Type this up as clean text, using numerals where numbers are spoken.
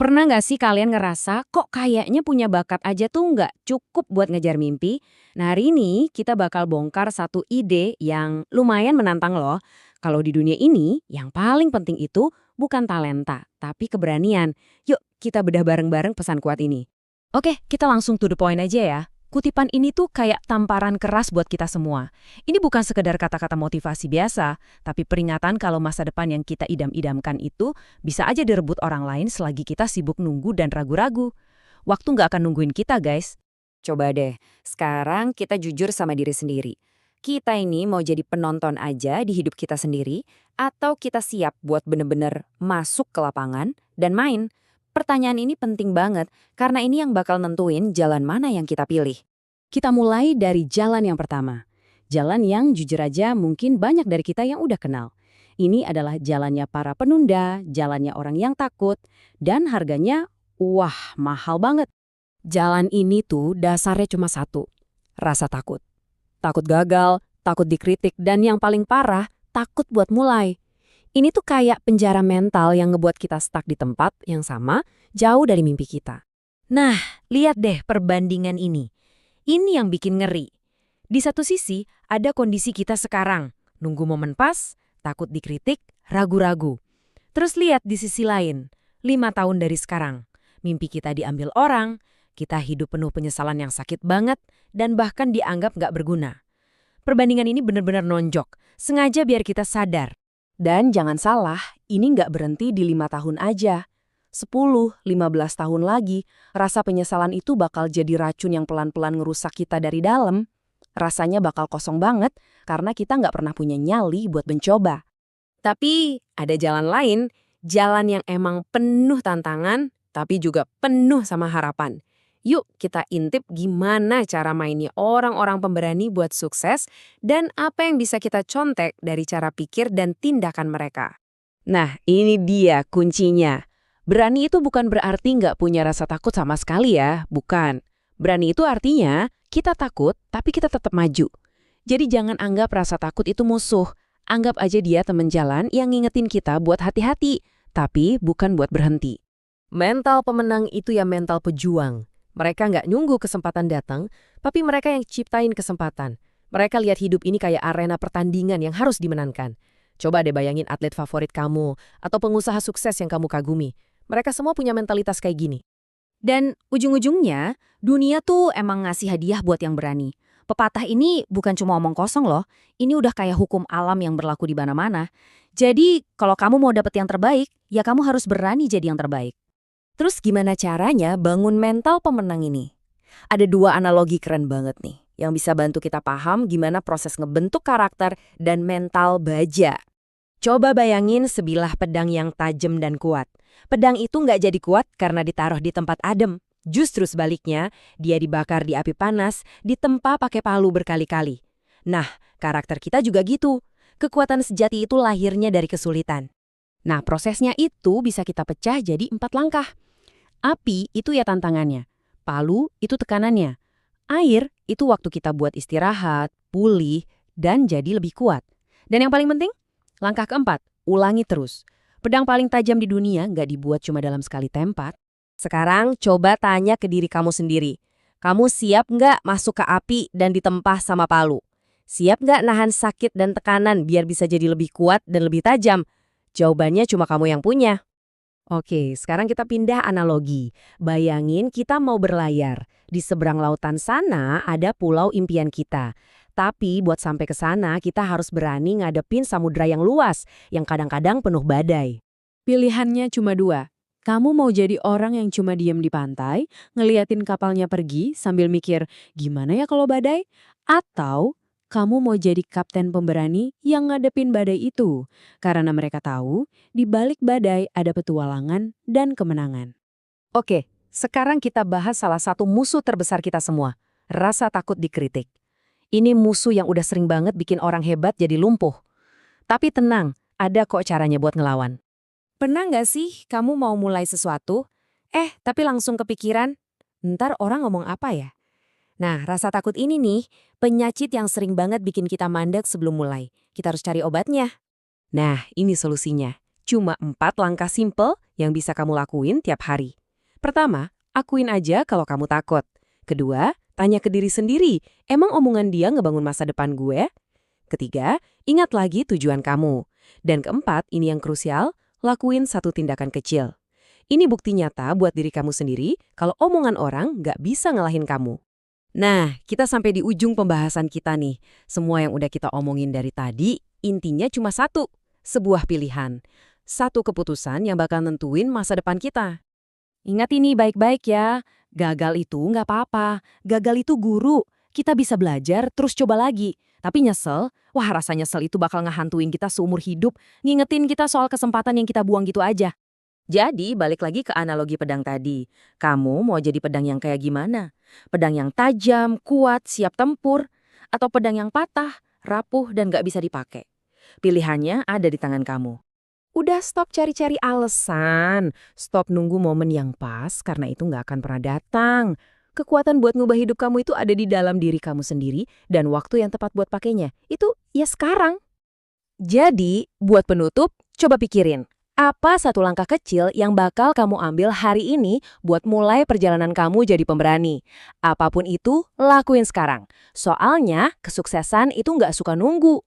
Pernah nggak sih kalian ngerasa kok kayaknya punya bakat aja tuh nggak cukup buat ngejar mimpi? Nah hari ini kita bakal bongkar satu ide yang lumayan menantang loh. Kalau di dunia ini yang paling penting itu bukan talenta, tapi keberanian. Yuk kita bedah bareng-bareng pesan kuat ini. Oke, kita langsung to the point aja ya. Kutipan ini tuh kayak tamparan keras buat kita semua. Ini bukan sekedar kata-kata motivasi biasa, tapi peringatan kalau masa depan yang kita idam-idamkan itu bisa aja direbut orang lain selagi kita sibuk nunggu dan ragu-ragu. Waktu nggak akan nungguin kita, guys. Coba deh, sekarang kita jujur sama diri sendiri. Kita ini mau jadi penonton aja di hidup kita sendiri, atau kita siap buat bener-bener masuk ke lapangan dan main? Pertanyaan ini penting banget, karena ini yang bakal nentuin jalan mana yang kita pilih. Kita mulai dari jalan yang pertama. Jalan yang jujur aja mungkin banyak dari kita yang udah kenal. Ini adalah jalannya para penunda, jalannya orang yang takut, dan harganya, wah, mahal banget. Jalan ini tuh dasarnya cuma satu, rasa takut. Takut gagal, takut dikritik, dan yang paling parah, takut buat mulai. Ini tuh kayak penjara mental yang ngebuat kita stuck di tempat yang sama, jauh dari mimpi kita. Nah, lihat deh perbandingan ini. Ini yang bikin ngeri. Di satu sisi, ada kondisi kita sekarang. Nunggu momen pas, takut dikritik, ragu-ragu. Terus lihat di sisi lain, 5 tahun dari sekarang. Mimpi kita diambil orang, kita hidup penuh penyesalan yang sakit banget, dan bahkan dianggap nggak berguna. Perbandingan ini benar-benar nonjok, sengaja biar kita sadar. Dan jangan salah, ini nggak berhenti di 5 tahun aja. 10-15 tahun lagi, rasa penyesalan itu bakal jadi racun yang pelan-pelan ngerusak kita dari dalam. Rasanya bakal kosong banget karena kita nggak pernah punya nyali buat mencoba. Tapi ada jalan lain, jalan yang emang penuh tantangan, tapi juga penuh sama harapan. Yuk kita intip gimana cara mainnya orang-orang pemberani buat sukses dan apa yang bisa kita contek dari cara pikir dan tindakan mereka. Nah, ini dia kuncinya. Berani itu bukan berarti nggak punya rasa takut sama sekali ya, bukan. Berani itu artinya kita takut tapi kita tetap maju. Jadi jangan anggap rasa takut itu musuh. Anggap aja dia teman jalan yang ngingetin kita buat hati-hati, tapi bukan buat berhenti. Mental pemenang itu ya mental pejuang. Mereka nggak nunggu kesempatan datang, tapi mereka yang ciptain kesempatan. Mereka lihat hidup ini kayak arena pertandingan yang harus dimenangkan. Coba deh bayangin atlet favorit kamu, atau pengusaha sukses yang kamu kagumi. Mereka semua punya mentalitas kayak gini. Dan ujung-ujungnya, dunia tuh emang ngasih hadiah buat yang berani. Pepatah ini bukan cuma omong kosong loh, ini udah kayak hukum alam yang berlaku di mana-mana. Jadi, kalau kamu mau dapet yang terbaik, ya kamu harus berani jadi yang terbaik. Terus gimana caranya bangun mental pemenang ini? Ada 2 analogi keren banget nih, yang bisa bantu kita paham gimana proses ngebentuk karakter dan mental baja. Coba bayangin sebilah pedang yang tajam dan kuat. Pedang itu nggak jadi kuat karena ditaruh di tempat adem. Justru sebaliknya, dia dibakar di api panas, ditempa pakai palu berkali-kali. Nah, karakter kita juga gitu. Kekuatan sejati itu lahirnya dari kesulitan. Nah, prosesnya itu bisa kita pecah jadi 4 langkah. Api itu ya tantangannya, palu itu tekanannya, air itu waktu kita buat istirahat, pulih, dan jadi lebih kuat. Dan yang paling penting, langkah keempat, ulangi terus. Pedang paling tajam di dunia nggak dibuat cuma dalam sekali tempat. Sekarang coba tanya ke diri kamu sendiri. Kamu siap nggak masuk ke api dan ditempah sama palu? Siap nggak nahan sakit dan tekanan biar bisa jadi lebih kuat dan lebih tajam? Jawabannya cuma kamu yang punya. Oke, sekarang kita pindah analogi. Bayangin kita mau berlayar. Di seberang lautan sana ada pulau impian kita. Tapi buat sampai ke sana kita harus berani ngadepin samudra yang luas, yang kadang-kadang penuh badai. Pilihannya cuma 2. Kamu mau jadi orang yang cuma diem di pantai, ngeliatin kapalnya pergi sambil mikir, gimana ya kalau badai? Atau kamu mau jadi kapten pemberani yang ngadepin badai itu, karena mereka tahu di balik badai ada petualangan dan kemenangan. Oke, sekarang kita bahas salah satu musuh terbesar kita semua, rasa takut dikritik. Ini musuh yang udah sering banget bikin orang hebat jadi lumpuh. Tapi tenang, ada kok caranya buat ngelawan. Pernah nggak sih kamu mau mulai sesuatu, tapi langsung kepikiran, ntar orang ngomong apa ya? Nah, rasa takut ini nih, penyakit yang sering banget bikin kita mandek sebelum mulai. Kita harus cari obatnya. Nah, ini solusinya. Cuma 4 langkah simple yang bisa kamu lakuin tiap hari. Pertama, akuin aja kalau kamu takut. Kedua, tanya ke diri sendiri, emang omongan dia ngebangun masa depan gue? Ketiga, ingat lagi tujuan kamu. Dan keempat, ini yang krusial, lakuin satu tindakan kecil. Ini bukti nyata buat diri kamu sendiri kalau omongan orang nggak bisa ngalahin kamu. Nah, kita sampai di ujung pembahasan kita nih. Semua yang udah kita omongin dari tadi, intinya cuma satu. Sebuah pilihan. Satu keputusan yang bakal nentuin masa depan kita. Ingat ini baik-baik ya. Gagal itu nggak apa-apa. Gagal itu guru. Kita bisa belajar, terus coba lagi. Tapi nyesel, wah rasa nyesel itu bakal ngehantuin kita seumur hidup. Ngingetin kita soal kesempatan yang kita buang gitu aja. Jadi, balik lagi ke analogi pedang tadi. Kamu mau jadi pedang yang kayak gimana? Pedang yang tajam, kuat, siap tempur? Atau pedang yang patah, rapuh, dan gak bisa dipakai? Pilihannya ada di tangan kamu. Udah stop cari-cari alasan. Stop nunggu momen yang pas, karena itu gak akan pernah datang. Kekuatan buat ngubah hidup kamu itu ada di dalam diri kamu sendiri, dan waktu yang tepat buat pakainya, itu ya sekarang. Jadi, buat penutup, coba pikirin. Apa satu langkah kecil yang bakal kamu ambil hari ini buat mulai perjalanan kamu jadi pemberani? Apapun itu, lakuin sekarang. Soalnya, kesuksesan itu nggak suka nunggu.